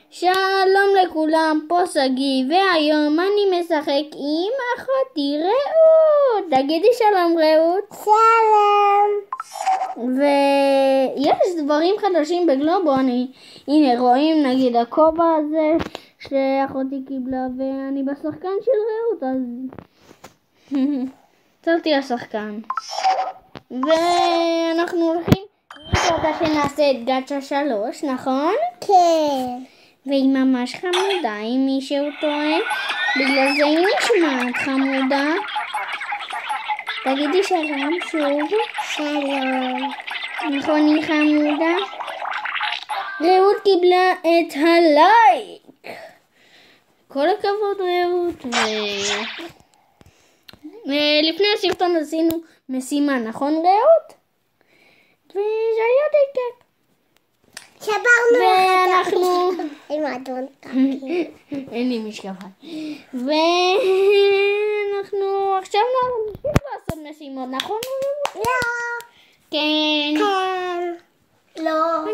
שלום לכולם, פה סגי, והיום אני משחק עם אחותי רעות. תגידי שלום רעות. שלום. ויש דברים חדשים בגלובו, הנה רואים נגיד הכובע הזה שאחותי קיבלה, ואני בשחקן של רעות, אז צרתי השחקן. ואנחנו הולכים לראות שנעשה את גאצ'ה 3, נכון? כן. והיא ממש חמודה, אם מישהו טועה, בגלל זה היא נשמעת חמודה. תגידי שלום שוב. שלום. נכון, היא חמודה. רעות קיבלה את הלייק. כל הכבוד רעות. ולפני הסרטון עשינו משימה, נכון רעות? וזה היה די כיף. שברנו ואנחנו... עם אדון. אין לי משקפיים. ואנחנו עכשיו נמשיך לעשות משימות, נכון? לא. כן. כן. לא. שלום.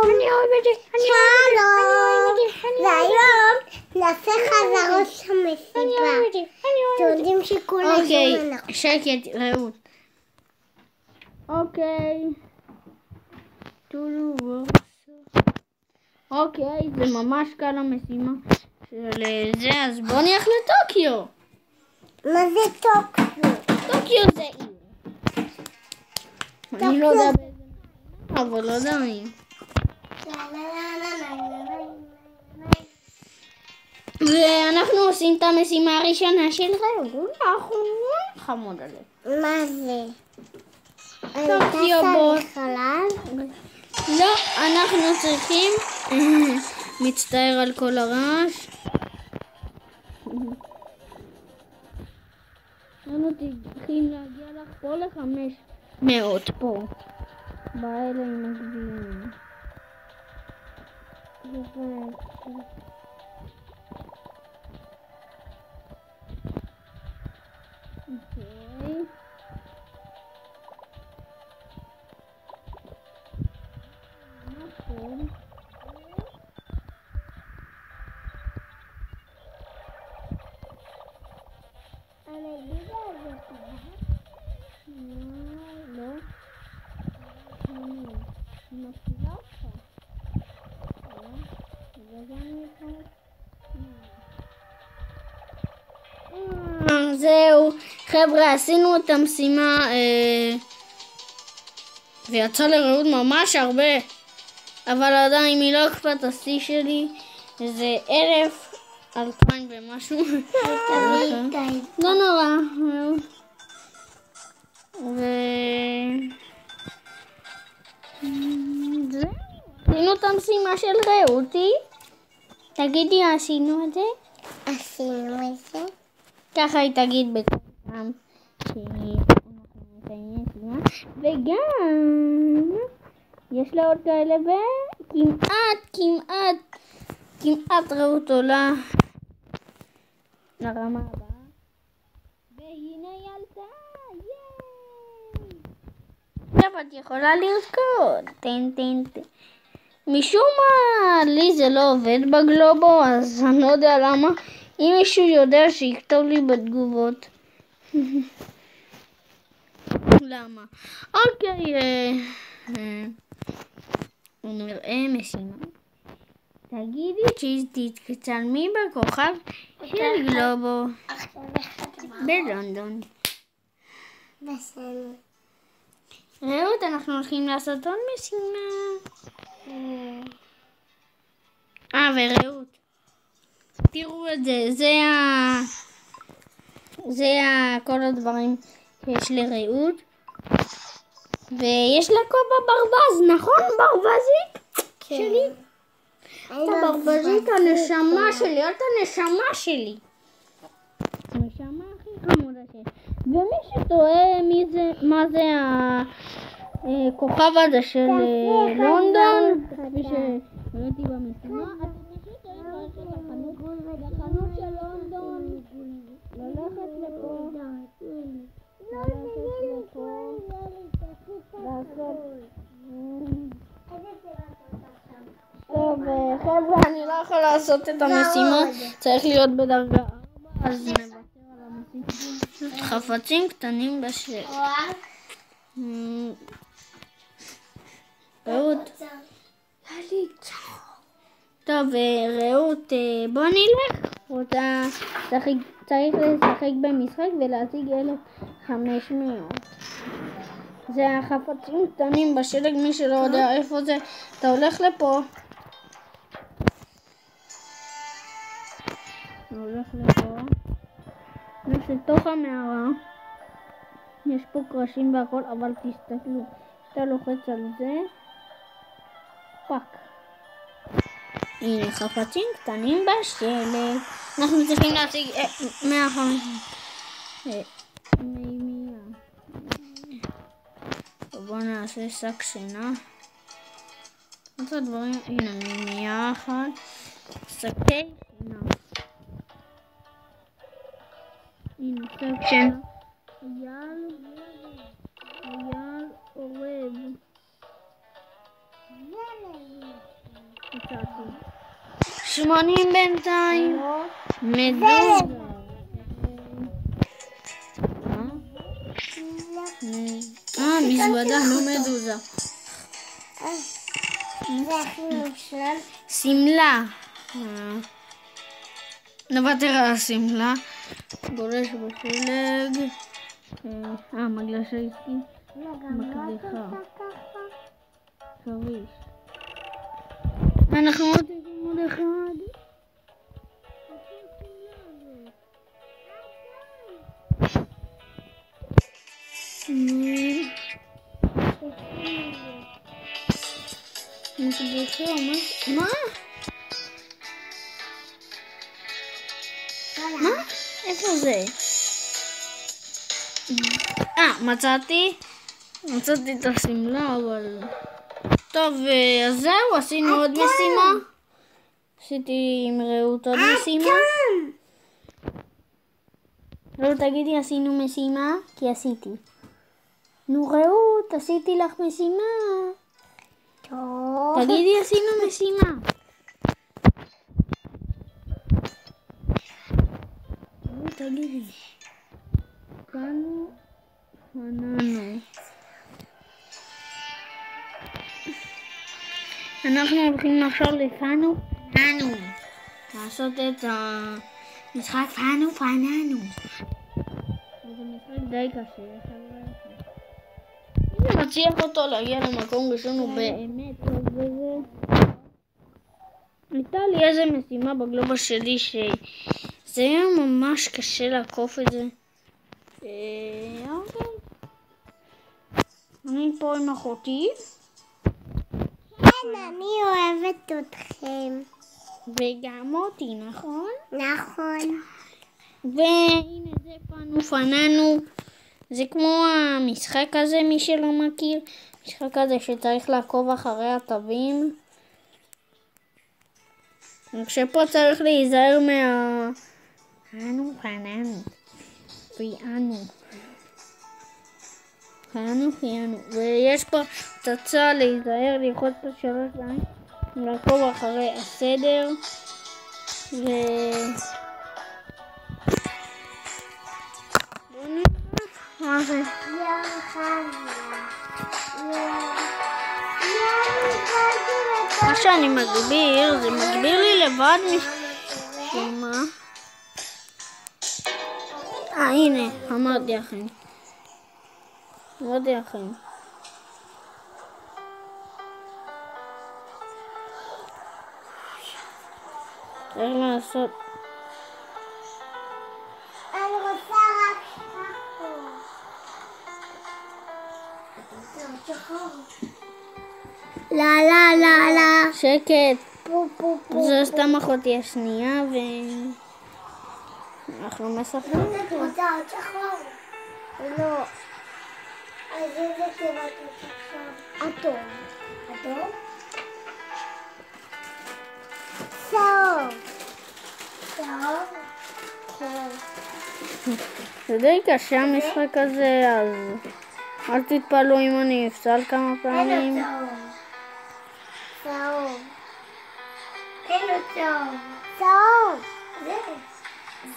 אני אוהבת את זה. שלום. והיום נעשה חזרות של מסיבה. אתם יודעים שכל הזמן אוקיי, אנחנו... שקט רעות. אוקיי. אוקיי, זה ממש קל המשימה של זה, אז בוא נלך לטוקיו. מה זה טוקיו? טוקיו זה עיר. אני לא יודע באיזה, אבל לא יודע מי. ואנחנו עושים את המשימה הראשונה של רעות. נכון, חמוד עליו. מה זה? טוקיו בו. לא, אנחנו צריכים... מצטער על כל הרעש. אנחנו צריכים להגיע לך פה ל500 פה. באלה עם הגביעים. אוקיי. נכון. לא. אני מפעילה אותך. זהו, חבר'ה, עשינו את המשימה ויצא לרעות ממש הרבה, אבל עדיין היא לא אכפת השיא שלי, זה 2000 ומשהו. לא נורא. עשינו את המשימה של רעותי. תגידי, עשינו את זה? עשינו את זה. ככה היא תגיד בכל פעם וגם יש לה עוד כאלה וכמעט רעות עולה לרמה הבאה, והנה היא עלתה. עכשיו את יכולה לרקוד. משום מה לי זה לא עובד בגלובו, אז אני לא יודע למה. אם מישהו יודע שיכתוב לי בתגובות למה. אוקיי, נראה משימה. תגידי תצלמי בכוכב של גלובו בלונדון. בסדר. רעות, אנחנו הולכים לעשות עוד משימה. ורעות, תראו את זה, זה כל הדברים שיש לרעות. ויש לה כובע ברווז, נכון? ברווזית שלי. את הברווזית הנשמה שלי, את הנשמה שלי. הנשמה הכי חמודה שלי. ומי שטועה מה זה הכוכב הזה של לונדון, כפי שראיתי במשימה, לחנות של לונדון, ללכת לפה, לעשות טוב, חבר'ה, אני לא יכול לעשות את המשימה, צריך להיות בדרגה 4, אז נוותר על המשימה. חפצים קטנים בשל. רעות. טוב, רעות, בוא נלך. צריך לשחק במשחק ולהשיג 1,500. זה החפצים קטנים בשלג, מי שלא יודע איפה זה, אתה הולך לפה. הולך לתוך המערה. יש פה קרשים והכל, אבל תסתכלו. אתה לוחץ על זה. פאק. הנה חפצים קטנים בשלג. אנחנו צריכים להשיג 150. מימייה. בואו נעשה שק שינה. את הדברים, הנה מימייה אחת. שקי שינה. הנה שק שינה. אייל עורב. מצאתי. 80 בינתיים. מדוזה. מזוודה, לא מדוזה. סמלה. נוותר על הסמלה. גולש בשלג. מגלשה עסקי. מקדחה. חריש. אנחנו רוצים עוד אחד. מה? איפה זה? מצאתי את הסמלה, אבל טוב, אז זהו, עשינו עוד משימה. עשיתי עם רעות עוד משימה. רעות, תגידי, עשינו משימה? כי עשיתי. נו רעות, עשיתי לך משימה. טוב. תגידי, עשינו משימה. תגידי. כאנו פננו. אנחנו הולכים עכשיו לפנו פננו. לעשות את המשחק פנו פננו. זה משחק די קשה. אני מצליח אותו להגיע למקום ראשון, הוא באמת טוב בזה. הייתה לי איזה משימה בגלובה שלי שזה היה ממש קשה לעקוף את זה. אוקיי. אני פה עם אחותי. אני אוהבת אתכם. וגם אותי, נכון? נכון. והנה זה פנו פננו. זה כמו המשחק הזה, מי שלא מכיר. משחק הזה שצריך לעקוב אחרי התווים. כשפה צריך להיזהר פנו פננו. פיינו. ויש פה תצא להיזהר, ללחוץ פה 3 פעמים. לעקוב אחרי הסדר. מה זה? מה שאני מגביר, זה מגביר לי לבד משמע. הנה, אמרתי לכם. צריך לעשות. אני רוצה רק שחור. לא. שקט. זו סתם אחותי השנייה אנחנו משחקים. את רוצה עוד שחור? לא. אז איזה צבע עכשיו? אדום? צהוב? כן. זה די קשה המשחק הזה, אז אל תתפלו אם אני אפסל כמה פעמים. צהוב. צהוב. צהוב.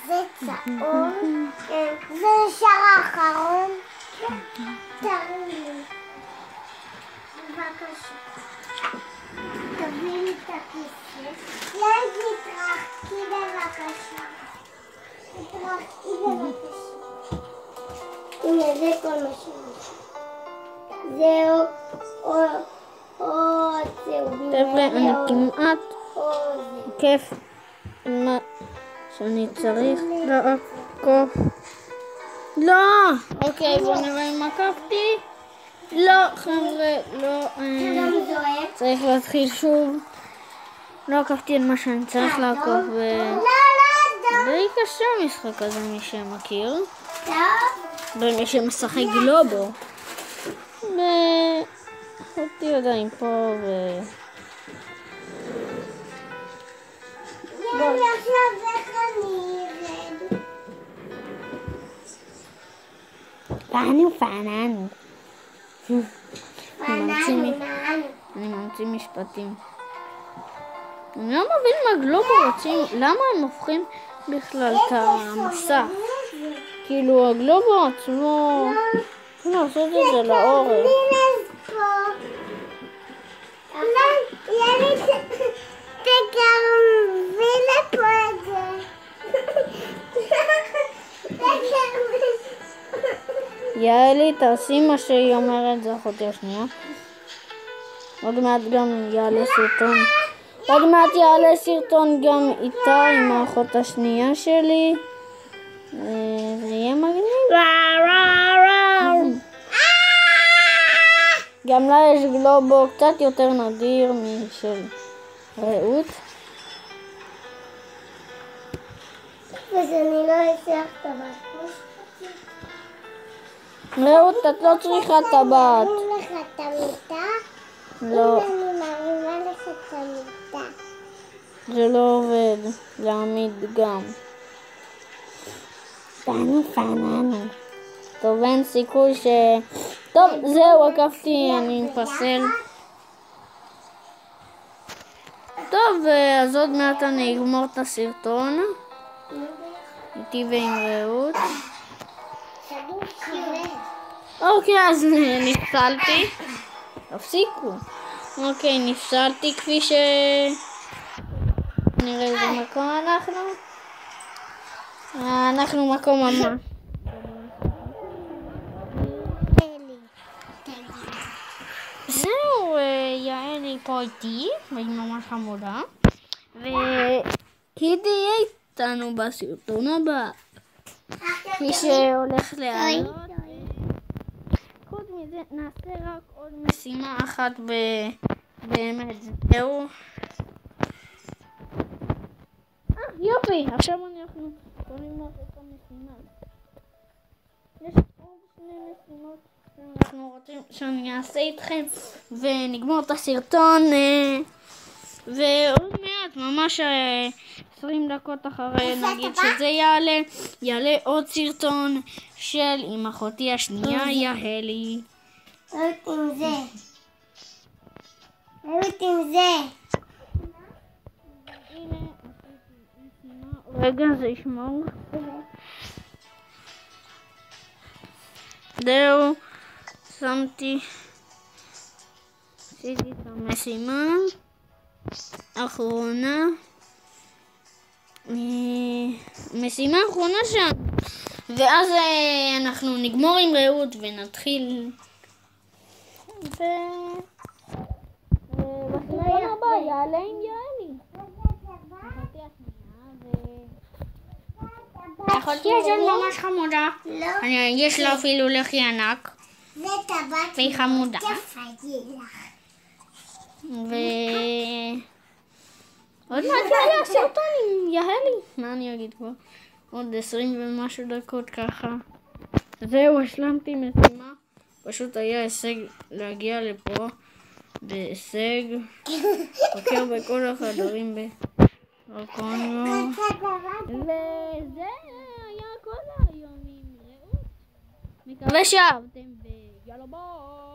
זה צהוב. זה שער האחרון. תראי לי. בבקשה. תביא לי את הכיסא. ילד תתרחקי בבקשה. תתרחקי בבקשה. הנה זה כל מה שיש. זהו. חבר'ה, אני כמעט כיף מה שאני צריך לעקוף. לא! אוקיי, בואו נראה אם עקפתי. לא, חבר'ה, לא. צריך להתחיל שוב. לא עקפתי את מה שאני צריך לעקוף. די קשה המשחק הזה, מי שמכיר. ומי שמשחק גלובו. אותי עדיין פה ו... יאללה, עכשיו איך אני ארד? פאננו. אני ממציא משפטים. אני לא מבין מה גלובו רוצים, למה הם הופכים בכלל את המסך? כאילו הגלובו עצמו, יכולים לעשות את זה לאורך. יאללה, תקרבי לפה את זה. יאלי, תעשי מה שהיא אומרת, זה אחותי השנייה. עוד מעט גם יעלה סרטון. עוד מעט יעלה סרטון גם איתה עם האחות השנייה שלי. זה יהיה מגניב. גם לה יש גלובו קצת יותר נדיר משל רעות. אני לא אצליח את הבת. רעות, את לא צריכה את הבת. אני מרימה לך את המיטה. לא. אני מרימה לך את המיטה. זה לא עובד. להעמיד גם. פאננו. טוב, אין סיכוי ש... טוב, זהו, עקפתי, אני מפסל. טוב, אז עוד מעט אני אגמור את הסרטון. איתי ועם רעות. אוקיי, אז נפסלתי. תפסיקו. אוקיי, נפסלתי כפי ש... נראה איזה מקום אנחנו. אנחנו מקום ממש. זהו, יעלי פה איתי, והיא ממש חמודה. והיא תהיה איתנו בסרטון הבא. כפי שהולך לעלות. חוץ מזה, נעשה רק עוד משימה אחת באמת. זהו. יופי, עכשיו אנחנו יכולים לעשות את המשימה. יש עוד שני משימות שאנחנו רוצים שאני אעשה איתכם ונגמור את הסרטון ועוד מעט, ממש 20 דקות אחרי נגיד שזה יעלה עוד סרטון של עם אחותי השנייה יעלי. רעות עם זה. רגע, זה ישמור. זהו, עשיתי את המשימה האחרונה. משימה האחרונה שם. ואז אנחנו נגמור עם רעות ונתחיל. בסרטון הבא יעלה עם יעלי. אחותי הזאת ממש חמודה. יש לה אפילו לחי ענק. והיא חמודה. עוד מעט יעלה הסרטון עם יעלי. מה אני אגיד כבר? עוד 20 ומשהו דקות ככה. זהו, השלמתי משימה. פשוט היה הישג להגיע לפה. בהישג. בקר בכל החדרים בקונגו. וזה היה כל היום עם רעות. מקווה שאהבתם ויאללה ביי.